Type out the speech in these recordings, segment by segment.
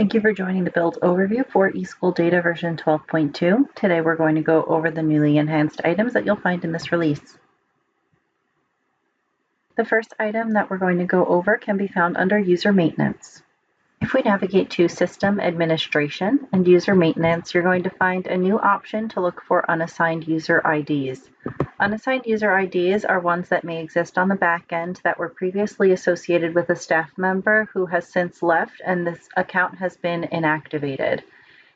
Thank you for joining the Build Overview for eSchool Data version 12.2. Today we're going to go over the newly enhanced items that you'll find in this release. The first item that we're going to go over can be found under User Maintenance. If we navigate to System Administration and User Maintenance, you're going to find a new option to look for unassigned user IDs. Unassigned user IDs are ones that may exist on the back end that were previously associated with a staff member who has since left and this account has been inactivated.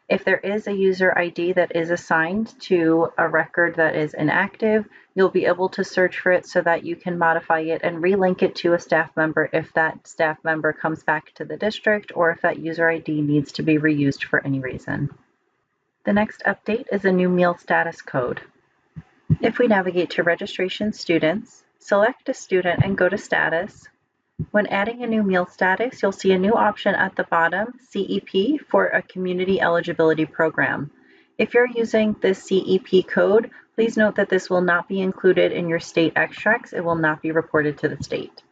If there is a user ID that is assigned to a record that is inactive, you'll be able to search for it so that you can modify it and relink it to a staff member if that staff member comes back to the district or if that user ID needs to be reused for any reason. The next update is a new meal status code. If we navigate to Registration Students, select a student and go to Status. When adding a new meal status, you'll see a new option at the bottom, CEP, for a Community Eligibility Program. If you're using this CEP code, please note that this will not be included in your state extracts. It will not be reported to the state.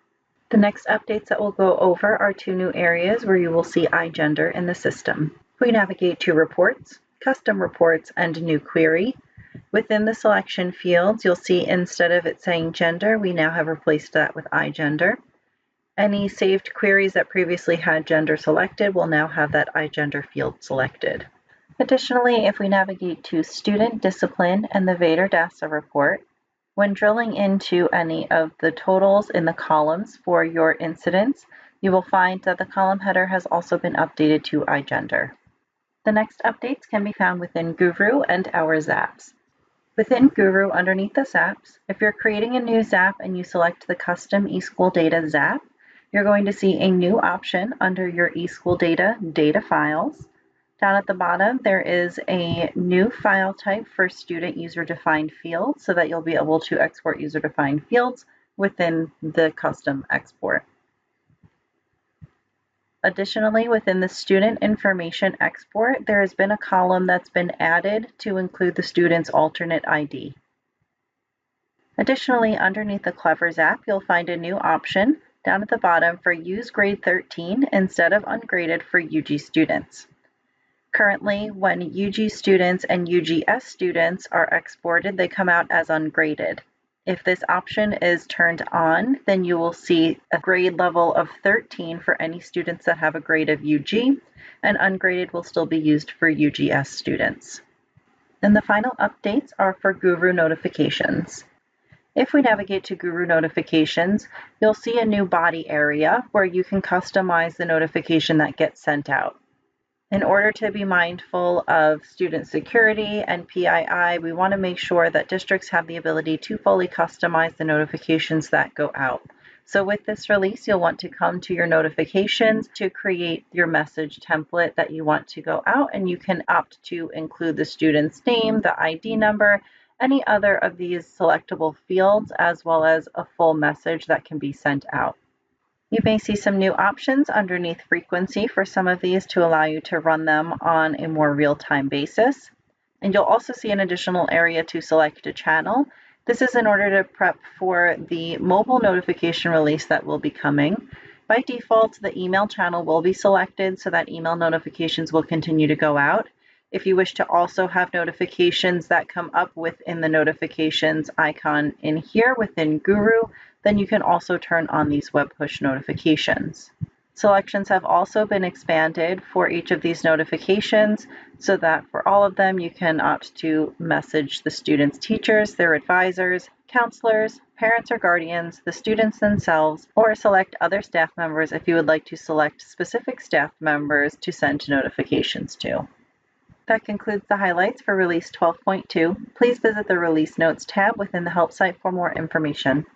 The next updates that we'll go over are two new areas where you will see iGender in the system. If we navigate to Reports, Custom Reports, and New Query, within the selection fields, you'll see instead of it saying gender, we now have replaced that with iGender. Any saved queries that previously had gender selected will now have that iGender field selected. Additionally, if we navigate to Student Discipline and the Vader-DASA report, when drilling into any of the totals in the columns for your incidents, you will find that the column header has also been updated to iGender. The next updates can be found within Guru and our Zaps. Within Guru, underneath the Zaps, if you're creating a new Zap and you select the Custom eSchool Data Zap, you're going to see a new option under your eSchool Data Data Files. Down at the bottom, there is a new file type for student user-defined fields so that you'll be able to export user-defined fields within the custom export. Additionally, within the student information export, there has been a column that's been added to include the student's alternate ID. Additionally, underneath the Clever Zap, you'll find a new option down at the bottom for Use Grade 13 instead of Ungraded for UG students. Currently, when UG students and UGS students are exported, they come out as ungraded. If this option is turned on, then you will see a grade level of 13 for any students that have a grade of UG, and ungraded will still be used for UGS students. And the final updates are for Guru notifications. If we navigate to Guru Notifications, you'll see a new body area where you can customize the notification that gets sent out. In order to be mindful of student security and PII, we want to make sure that districts have the ability to fully customize the notifications that go out. So with this release, you'll want to come to your notifications to create your message template that you want to go out, and you can opt to include the student's name, the ID number, any other of these selectable fields, as well as a full message that can be sent out. You may see some new options underneath frequency for some of these to allow you to run them on a more real-time basis. And you'll also see an additional area to select a channel. This is in order to prep for the mobile notification release that will be coming. By default, the email channel will be selected so that email notifications will continue to go out. If you wish to also have notifications that come up within the notifications icon in here within Guru, then you can also turn on these web push notifications. Selections have also been expanded for each of these notifications so that for all of them you can opt to message the students' teachers, their advisors, counselors, parents or guardians, the students themselves, or select other staff members if you would like to select specific staff members to send notifications to. That concludes the highlights for Release 12.2. Please visit the Release Notes tab within the Help site for more information.